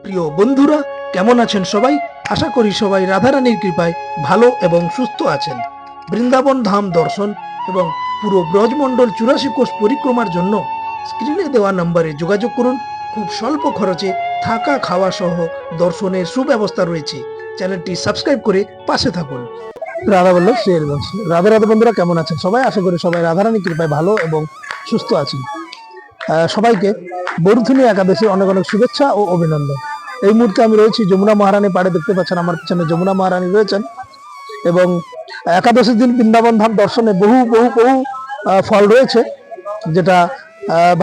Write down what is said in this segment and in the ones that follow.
প্রিয় বন্ধুরা, কেমন আছেন সবাই? আশা করি সবাই রাধারানীর কৃপায় ভালো এবং সুস্থ আছেন। বৃন্দাবন ধাম দর্শন এবং পুরো ব্রজমণ্ডল 84 কোষ পরিক্রমার জন্য স্ক্রিনে দেওয়া নম্বরে যোগাযোগ করুন। খুব স্বল্প খরচে থাকা খাওয়া সহ দর্শনের সুব্যবস্থা রয়েছে। চ্যানেলটি সাবস্ক্রাইব করে পাশে থাকুন। রাধা বল্লভ শেরগঞ্জ। রাধা রাধা বন্ধুরা, কেমন আছেন সবাই? আশা করি সবাই রাধারানীর কৃপায় ভালো এবং সুস্থ আছেন। সবাইকে বরুথনী একাদশী অনেক অনেক শুভেচ্ছা ও অভিনন্দন। এই মুহূর্তে আমি রয়েছি যমুনা মহারানী পাড়ে। দেখতে পাচ্ছেন আমার পিছনে যমুনা মহারানী রয়েছেন এবং একাদশীর দিন বৃন্দাবন ধাম দর্শনে বহু বহু বহু ফল রয়েছে, যেটা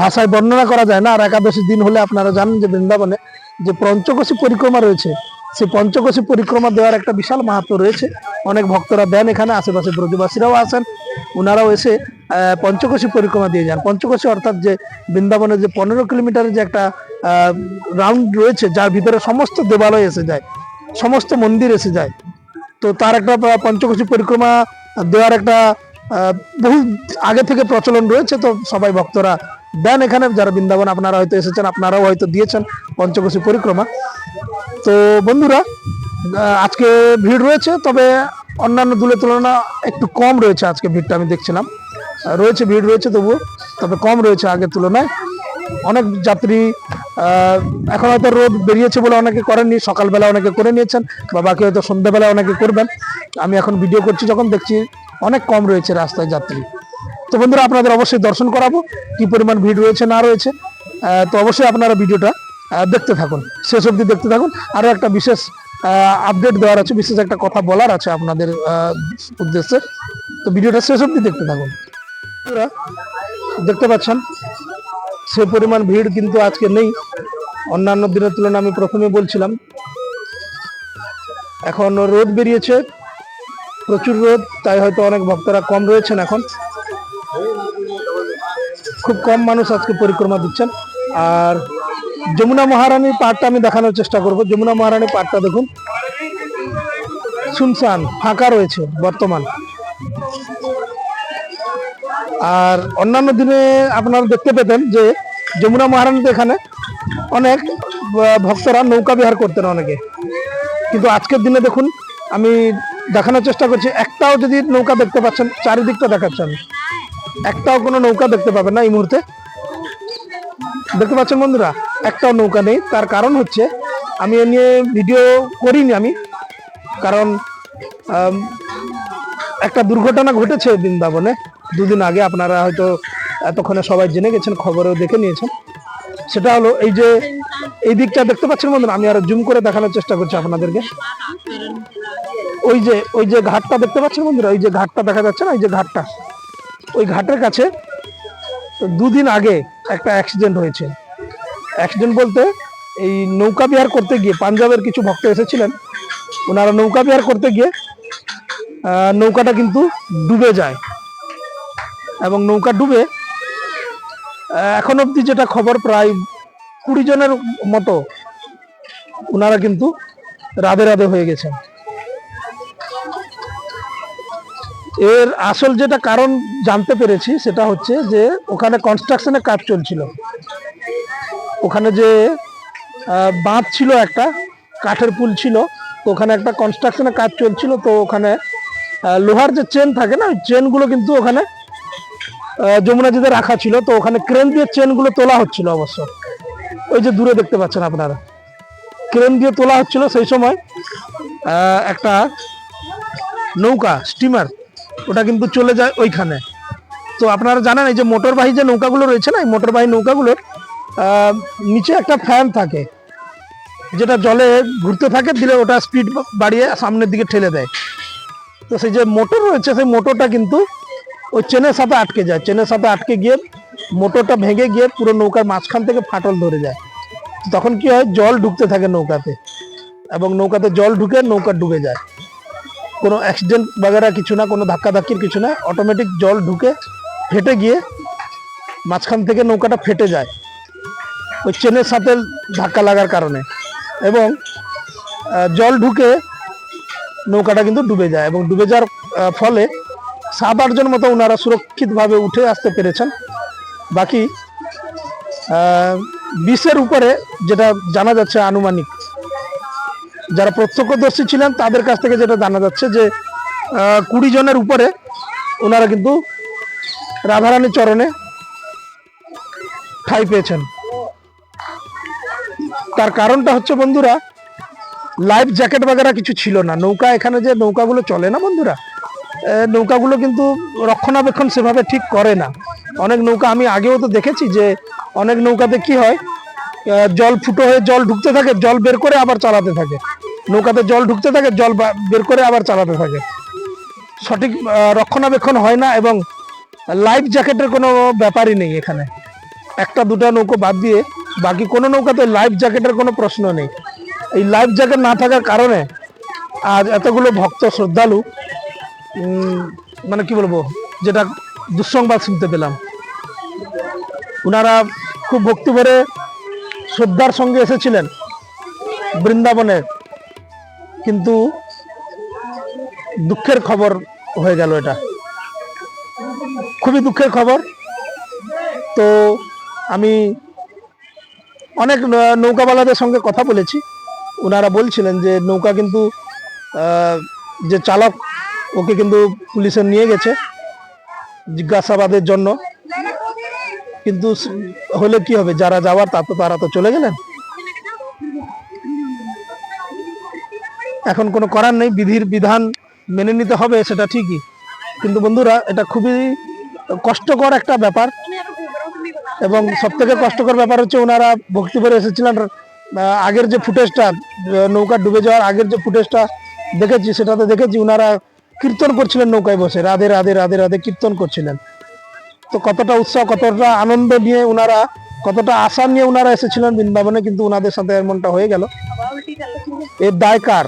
ভাষায় বর্ণনা করা যায় না। আর একাদশীর দিন হলে আপনারা জানেন যে বৃন্দাবনে যে পঞ্চকোশী পরিক্রমা রয়েছে, সেই পঞ্চকোশী পরিক্রমা দেওয়ার একটা বিশাল মাহাত্ম্য রয়েছে। অনেক ভক্তরা দেন, এখানে আশেপাশে ব্রজবাসীরাও আসেন, ওনারাও এসে পঞ্চকোশী পরিক্রমা দিয়ে যান। পঞ্চকোশী অর্থাৎ যে বৃন্দাবনের যে 15 কিলোমিটারের যে একটা রাউন্ড রয়েছে, যার ভিতরে সমস্ত দেবালয় এসে যায়, সমস্ত মন্দির এসে যায়। তো তার একটা পঞ্চকোশী পরিক্রমা দেওয়ার একটা বহু আগে থেকে প্রচলন রয়েছে। তো সবাই ভক্তরা দেন এখানে, যারা বৃন্দাবন আপনারা হয়তো এসেছেন, আপনারাও হয়তো দিয়েছেন পঞ্চকোশী পরিক্রমা। তো বন্ধুরা, আজকে ভিড় রয়েছে, তবে অন্যান্য দিনের তুলনা একটু কম রয়েছে। আজকে ভিড়টা আমি দেখছিলাম, রয়েছে ভিড় রয়েছে তবুও, তবে কম রয়েছে আগের তুলনায়। অনেক যাত্রী এখন হয়তো রোদ বেরিয়েছে বলে অনেকে করেননি, সকালবেলা অনেকে করে নিয়েছেন, বা বাকি হয়তো সন্ধ্যাবেলা অনেকে করবেন। আমি এখন ভিডিও করছি যখন, দেখছি অনেক কম রয়েছে রাস্তায় যাত্রী। তো বন্ধুরা, আপনাদের অবশ্যই দর্শন করাবো কি পরিমাণ ভিড় রয়েছে না রয়েছে। তো অবশ্যই আপনারা ভিডিওটা দেখতে থাকুন, শেষ অবধি দেখতে থাকুন। আরও একটা বিশেষ আপডেট দেওয়ার আছে, বিশেষ একটা কথা বলার আছে আপনাদের উদ্দেশ্যে। তো ভিডিওটা শেষ অবধি দেখতে থাকুন। দেখতে পাচ্ছেন সে পরিমাণ ভিড় কিন্তু আজকে নেই, অন্যান্য দিনের তুলনায়। আমি প্রথমে বলছিলাম, এখন রোদ বেরিয়েছে, প্রচুর রোদ, তাই হয়তো অনেক ভক্তরা কম রয়েছেন। এখন খুব কম মানুষ আজকে পরিক্রমা দিচ্ছেন। আর যমুনা মহারানীর পাড়টা আমি দেখানোর চেষ্টা করব। যমুনা মহারানীর পাড়টা দেখুন, শুনশান ফাঁকা রয়েছে বর্তমান। আর অন্যান্য দিনে আপনারা দেখতে পেতেন যে যমুনা মহারানীতে এখানে অনেক ভক্তরা নৌকা বিহার করতেন অনেকে, কিন্তু আজকের দিনে দেখুন, আমি দেখানোর চেষ্টা করছি, একটাও যদি নৌকা দেখতে পাচ্ছেন, চারিদিকটা দেখাচ্ছেন, একটাও কোনো নৌকা দেখতে পাবেন না এই মুহূর্তে। দেখতে পাচ্ছেন বন্ধুরা, একটাও নৌকা নেই। তার কারণ হচ্ছে, আমি এ নিয়ে ভিডিও করিনি আমি, কারণ একটা দুর্ঘটনা ঘটেছে বৃন্দাবনে দুদিন আগে। আপনারা হয়তো এতক্ষণে সবাই জেনে গেছেন, খবরেও দেখে নিয়েছেন। সেটা হলো এই যে এই দিকটা দেখতে পাচ্ছেন বন্ধুরা, আমি আরো জুম করে দেখানোর চেষ্টা করছি আপনাদেরকে। ওই যে ঘাটটা দেখতে পাচ্ছেন বন্ধুরা, ওই যে ঘাটটা দেখা যাচ্ছে না, ওই যে ঘাটটা, ওই ঘাটের কাছে দুদিন আগে একটা অ্যাক্সিডেন্ট হয়েছে। অ্যাক্সিডেন্ট বলতে, এই নৌকা বিহার করতে গিয়ে পাঞ্জাবের কিছু ভক্ত এসেছিলেন, ওনারা নৌকা বিহার করতে গিয়ে নৌকাটা কিন্তু ডুবে যায়, এবং নৌকা ডুবে এখন অবধি যেটা খবর, প্রায় 20 জনের মতো ওনারা কিন্তু রাধে রাধে হয়ে গেছেন। এর আসল যেটা কারণ জানতে পেরেছি, সেটা হচ্ছে যে ওখানে কনস্ট্রাকশনের কাজ চলছিল। ওখানে যে বাঁধ ছিল, একটা কাঠের পুল ছিল, তো ওখানে একটা কনস্ট্রাকশনের কাজ চলছিল। তো ওখানে লোহার যে চেন থাকে না, ওই চেনগুলো কিন্তু ওখানে যমুনাজিতে রাখা ছিল। তো ওখানে ক্রেন দিয়ে চেনগুলো তোলা হচ্ছিল। অবশ্য ওই যে দূরে দেখতে পাচ্ছেন আপনারা, ক্রেন দিয়ে তোলা হচ্ছিল। সেই সময় একটা নৌকা, স্টিমার, ওটা কিন্তু চলে যায় ওইখানে। তো আপনারা জানেন, এই যে মোটরবাহী যে নৌকাগুলো রয়েছে না, এই মোটরবাহী নৌকাগুলোর নিচে একটা ফ্যান থাকে, যেটা জলে ঘুরতে থাকে, দিলে ওটা স্পিড বাড়িয়ে সামনের দিকে ঠেলে দেয়। তো সেই যে মোটর রয়েছে, সেই মোটরটা কিন্তু ওই চেনের সাথে আটকে যায়। চেনের সাথে আটকে গিয়ে মোটরটা ভেঙে গিয়ে পুরো নৌকার মাঝখান থেকে ফাটল ধরে যায়। তখন কি হয়, জল ঢুকতে থাকে নৌকাতে, এবং নৌকাতে জল ঢুকে নৌকা ডুবে যায়। কোনো অ্যাক্সিডেন্ট বাগেরা কিছু না, কোনো ধাক্কাধাক্কির কিছু না, অটোমেটিক জল ঢুকে ফেটে গিয়ে মাঝখান থেকে নৌকাটা ফেটে যায় ওই চেনের সাথে ধাক্কা লাগার কারণে, এবং জল ঢুকে নৌকাটা কিন্তু ডুবে যায়। এবং ডুবে যাওয়ার ফলে 7-8 জন মতো ওনারা সুরক্ষিতভাবে উঠে আসতে পেরেছেন। বাকি 20-এর উপরে, যেটা জানা যাচ্ছে আনুমানিক। যারা প্রত্যক্ষদর্শী ছিলেন তাদের কাছ থেকে যেটা জানা যাচ্ছে যে 20 জনের উপরে ওনারা কিন্তু রাধারানীর চরণে ঠাঁই পেয়েছেন। তার কারণটা হচ্ছে বন্ধুরা, লাইফ জ্যাকেট বাগেরা কিছু ছিল না। নৌকা, এখানে যে নৌকাগুলো চলে না বন্ধুরা, নৌকাগুলো কিন্তু রক্ষণাবেক্ষণ সেভাবে ঠিক করে না। অনেক নৌকা আমি আগেও তো দেখেছি যে অনেক নৌকাতে কি হয়, জল ফুটো হয়ে জল ঢুকতে থাকে, জল বের করে আবার চালাতে থাকে। নৌকাতে জল ঢুকতে থাকে, জল বের করে আবার চালাতে থাকে। সঠিক রক্ষণাবেক্ষণ হয় না, এবং লাইফ জ্যাকেটের কোনো ব্যাপারই নেই এখানে। একটা দুটা নৌকো বাদ দিয়ে বাকি কোনো নৌকাতে লাইফ জ্যাকেটের কোনো প্রশ্ন নেই। এই লাইফ জ্যাকেট না থাকার কারণে আজ এতগুলো ভক্ত শ্রদ্ধালু, মানে কি বলবো, যেটা দুঃসংবাদ শুনতে পেলাম। ওনারা খুব ভক্তি ভরে শ্রদ্ধার সঙ্গে এসেছিলেন বৃন্দাবনে, কিন্তু দুঃখের খবর হয়ে গেল। এটা খুবই দুঃখের খবর। তো আমি অনেক নৌকাওয়ালাদের সঙ্গে কথা বলেছি, ওনারা বলছিলেন যে নৌকা কিন্তু যে চালক, ওকে কিন্তু পুলিশে নিয়ে গেছে জিজ্ঞাসাবাদের জন্য। কিন্তু হলে কি হবে, যারা যাওয়ার তারা তো চলে গেলেন। এখন কোনো করার নেই, বিধির বিধান মেনে নিতে হবে, সেটা ঠিকই। কিন্তু বন্ধুরা, এটা খুবই কষ্টকর একটা ব্যাপার। এবং সব থেকে কষ্টকর ব্যাপার হচ্ছে, ওনারা ভক্তি করে এসেছিলেন। আগের যে ফুটেজটা, নৌকা ডুবে যাওয়ার আগের যে ফুটেজটা দেখেছি, সেটাতে দেখেছি ওনারা কীর্তন করছিলেন নৌকায় বসে, রাধে রাধে রাধে রাধে কীর্তন করছিলেন। তো কতটা উৎসাহ, কতটা আনন্দ নিয়ে ওনারা, কতটা আশা নিয়ে ওনারা এসেছিলেন বৃন্দাবনে, কিন্তু ওনাদের সাথে এমনটা হয়ে গেল। এর দায় কার?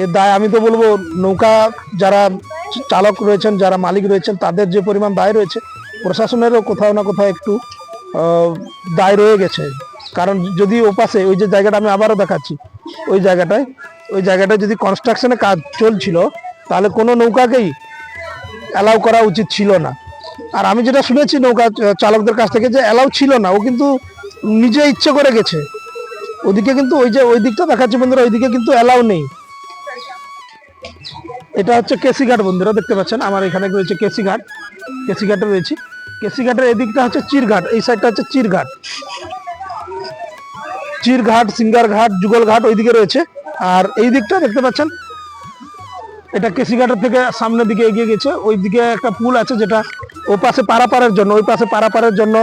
এর দায় আমি তো বলবো, নৌকা যারা চালক রয়েছেন, যারা মালিক রয়েছেন, তাদের যে পরিমাণ দায় রয়েছে, প্রশাসনেরও কোথাও না কোথাও একটু দায় রয়ে গেছে। কারণ যদি ওপাশে ওই যে জায়গাটা আমি আবারও দেখাচ্ছি, ওই জায়গাটায় যদি কনস্ট্রাকশনের কাজ চলছিল, তাহলে কোনো নৌকাকেই অ্যালাউ করা উচিত ছিল না। আর আমি যেটা শুনেছি নৌকা চালকদের কাছ থেকে, যে অ্যালাউ ছিল না, ও কিন্তু নিজে ইচ্ছে করে গেছে ওদিকে। কিন্তু ওই দিকটা দেখাচ্ছি বন্ধুরা, ওইদিকে কিন্তু অ্যালাউ নেই। এটা হচ্ছে কেসিঘাট বন্ধুরা, দেখতে পাচ্ছেন আমার এখানে রয়েছে কেসিঘাটে রয়েছে। কেসিঘাটের এদিকটা হচ্ছে চিরঘাট, এই সাইডটা হচ্ছে চিরঘাট, সিঙ্গার ঘাট, যুগল ঘাট ওইদিকে রয়েছে। আর এই দিকটা দেখতে পাচ্ছেন, এটা কেসিঘাটের থেকে সামনের দিকে এগিয়ে গেছে। ওই দিকে একটা পুল আছে, যেটা ও পাশে পারাপারের জন্য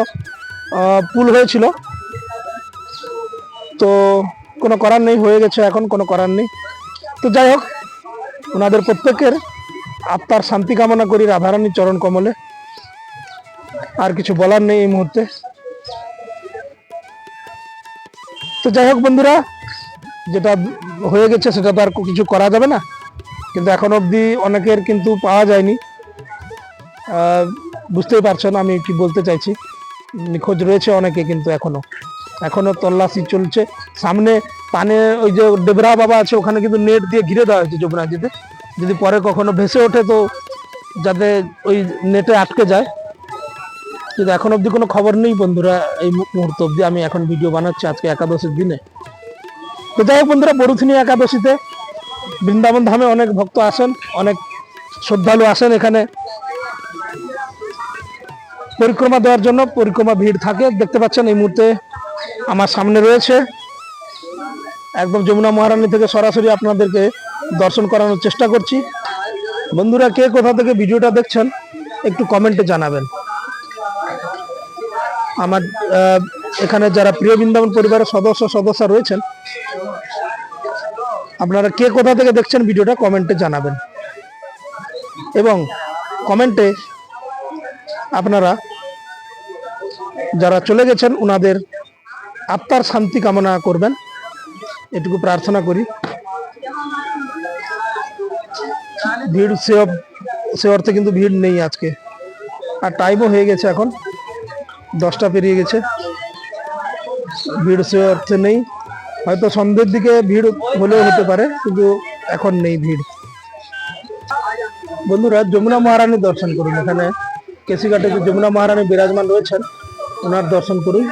পুল হয়েছিল। তো কোনো করার নেই, হয়ে গেছে, এখন কোনো করার নেই। তো যাই হোক, ওনাদের প্রত্যেকের আত্মার শান্তি কামনা করি রাধারানীর চরণ কমলে। আর কিছু বলার নেই এই মুহূর্তে। তো যাই হোক বন্ধুরা, যেটা হয়ে গেছে সেটা তো আর কিছু করা যাবে না। কিন্তু এখন অবধি অনেকের কিন্তু পাওয়া যায়নি। বুঝতেই পারছেন আমি কি বলতে চাইছি। নিখোঁজ রয়েছে অনেকে, কিন্তু এখনো তল্লাশি চলছে। সামনে পানে ওই যে ডেবরা বাবা আছে, ওখানে কিন্তু নেট দিয়ে ঘিরে দেওয়া হয়েছে যমুনাজিতে। যদি পরে কখনো ভেসে ওঠে, তো যাতে ওই নেটে আটকে যায়। কিন্তু এখন অবধি কোনো খবর নেই বন্ধুরা, এই মুহূর্ত অবধি। আমি এখন ভিডিও বানাচ্ছি আজকে একাদশীর দিনে। তো যাই হোক বন্ধুরা, বরুথিনী একাদশীতে বৃন্দাবন ধামে অনেক ভক্ত আসেন, অনেক শ্রদ্ধালু আসেন এখানে পরিক্রমা দেওয়ার জন্য। পরিক্রমা ভিড় থাকে, দেখতে পাচ্ছেন এই মুহূর্তে আমার সামনে রয়েছে। একদম যমুনা মহারানী থেকে সরাসরি আপনাদেরকে দর্শন করানোর চেষ্টা করছি। বন্ধুরা, কে কোথা থেকে ভিডিওটা দেখছেন একটু কমেন্টে জানাবেন। আমার এখানে যারা প্রিয় বৃন্দাবন পরিবারের সদস্য রয়েছেন, আপনারা কে কোথা থেকে দেখছেন ভিডিওটা কমেন্টে জানাবেন। এবং কমেন্টে আপনারা যারা চলে গেছেন ওনাদের আত্মার শান্তি কামনা করবেন, এটুকু প্রার্থনা করি। ভিড় সে অর্থে কিন্তু ভিড় নেই আজকে। আর টাইমও হয়ে গেছে, এখন 10টা পেরিয়ে গেছে। ভিড় সে অর্থে নেই, হয়তো সন্ধ্যের দিকে ভিড় হলেও হতে পারে, কিন্তু এখন নেই ভিড়। বন্ধুরা, যমুনা মহারানী দর্শন করুন। এখানে কেসিঘাটে যে যমুনা মহারানী বিরাজমান রয়েছেন, ওনার দর্শন করুন।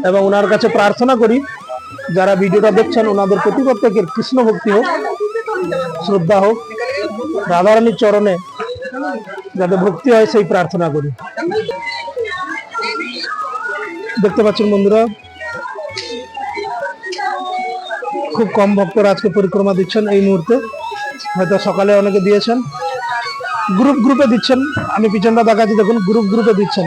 এবং ওনার কাছে প্রার্থনা করি যারা ভিডিওটা দেখছেন ওনাদের প্রতি প্রত্যেকের কৃষ্ণ ভক্তি হোক, শ্রদ্ধা হোক, রাধারানীর চরণে যাতে ভক্তি হয় সেই প্রার্থনা করি। দেখতে পাচ্ছেন বন্ধুরা, খুব কম ভক্তরা আজকে পরিক্রমা দিচ্ছেন এই মুহূর্তে। হয়তো সকালে অনেকে দিয়েছেন, গ্রুপে দিচ্ছেন। আমি পিছনটা দেখাচ্ছি, দেখুন গ্রুপে দিচ্ছেন।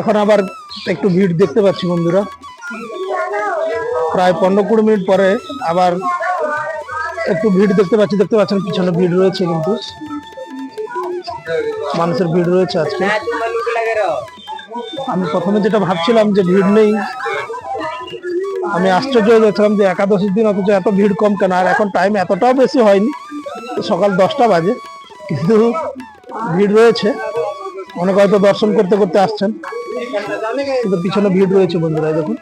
এখন আবার একটু ভিড় দেখতে পাচ্ছি বন্ধুরা, প্রায় 15-20 মিনিট পরে আবার একটু ভিড় দেখতে পাচ্ছেন পিছনে ভিড় রয়েছে, কিন্তু মানুষের ভিড় রয়েছে আজকে। আমি প্রথমে যেটা ভাবছিলাম যে ভিড় নেই, আমি আশ্চর্য হয়ে যাচ্ছিলাম যে একাদশীর দিন অথচ এত ভিড় কম কেন। আর এখন টাইম এতটাও বেশি হয়নি, সকাল 10টা বাজে, কিন্তু ভিড় রয়েছে। অনেকে হয়তো দর্শন করতে করতে আসছেন, কিন্তু পিছনে ভিড় রয়েছে বন্ধুরা। দেখুন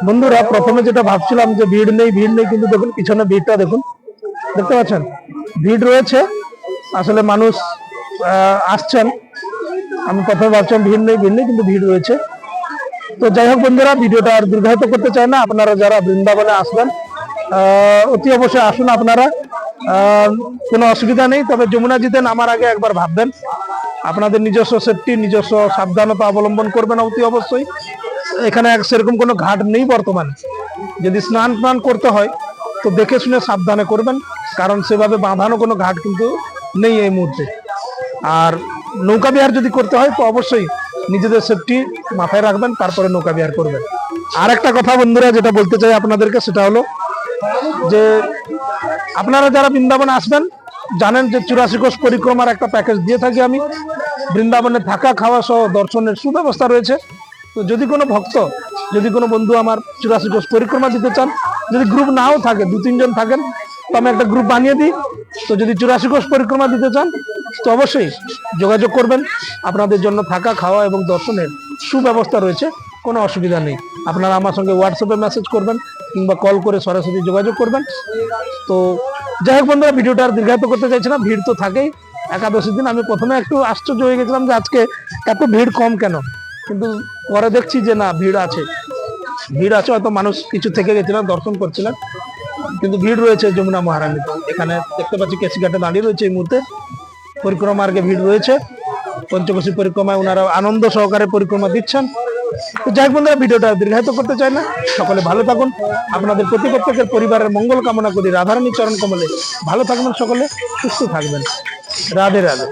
বন্ধুরা, প্রথমে যেটা ভাবছিলাম যে ভিড় নেই, কিন্তু দেখুন পিছনে ভিড়টা দেখুন, দেখতে পাচ্ছেন ভিড় রয়েছে। আসলে মানুষ আসছেন। আমি প্রথমে ভাবছিলাম ভিড় নেই, কিন্তু ভিড় রয়েছে। তো যাই হোক বন্ধুরা, ভিডিওটা আর দীর্ঘায়িত করতে চাই না। আপনারা যারা বৃন্দাবনে আসবেন অতি অবশ্যই আসুন আপনারা, কোনো অসুবিধা নেই। তবে যমুনাজিতে নামার আগে একবার ভাববেন, আপনাদের নিজস্ব সেফটি, নিজস্ব সাবধানতা অবলম্বন করবেন অতি অবশ্যই। এখানে সেরকম কোনো ঘাট নেই বর্তমানে। যদি স্নান করতে হয় তো দেখে শুনে সাবধানে করবেন, কারণ সেভাবে বাঁধানো কোনো ঘাট কিন্তু নেই এই মুহূর্তে। আর নৌকা বিহার যদি করতে হয় তো অবশ্যই নিজেদের সেফটি মাথায় রাখবেন, তারপরে নৌকা বিহার করবেন। আর একটা কথা বন্ধুরা যেটা বলতে চাই আপনাদেরকে, সেটা হলো যে আপনারা যারা বৃন্দাবনে আসবেন জানেন যে 84 কোষ পরিক্রমার একটা প্যাকেজ দিয়ে থাকি আমি। বৃন্দাবনে থাকা, খাওয়া সহ দর্শনের সুব্যবস্থা রয়েছে। তো যদি কোনো ভক্ত, যদি কোনো বন্ধু আমার 84 কোষ পরিক্রমা দিতে চান, যদি গ্রুপ নাও থাকে, 2-3 জন থাকেন, তো আমি একটা গ্রুপ বানিয়ে দিই। তো যদি 84 কোষ পরিক্রমা দিতে চান তো অবশ্যই যোগাযোগ করবেন। আপনাদের জন্য থাকা, খাওয়া এবং দর্শনের সুব্যবস্থা রয়েছে, কোনো অসুবিধা নেই। আপনারা আমার সঙ্গে হোয়াটসঅ্যাপে মেসেজ করবেন কিংবা কল করে সরাসরি যোগাযোগ করবেন। তো যাই হোক বন্ধুরা, ভিডিওটা আর দীর্ঘায়িত করতে চাইছি না। ভিড় তো থাকেই একাদশীর দিন। আমি প্রথমে একটু আশ্চর্য হয়ে গেছিলাম যে আজকে এত ভিড় কম কেন, কিন্তু পরে দেখছি যে না, ভিড় আছে। হয়তো মানুষ কিছু থেকে গেছিলেন, দর্শন করছিলেন, কিন্তু ভিড় রয়েছে যমুনা মহারানী। এখানে দেখতে পাচ্ছি কেসিঘাটে দাঁড়িয়ে রয়েছে এই মুহূর্তে। পরিক্রমা মার্গে ভিড় রয়েছে। পঞ্চকোশী পরিক্রমায় ওনারা আনন্দ সহকারে পরিক্রমা দিচ্ছেন। তো যাই হোক বন্ধুরা, ভিডিওটা দীর্ঘায়িত করতে চাই না। সকলে ভালো থাকুন। আপনাদের প্রতি প্রত্যেকের পরিবারের মঙ্গল কামনা করি রাধারানীর চরণ কমলে। ভালো থাকবেন সকলে, সুস্থ থাকবেন। রাধে রাধে।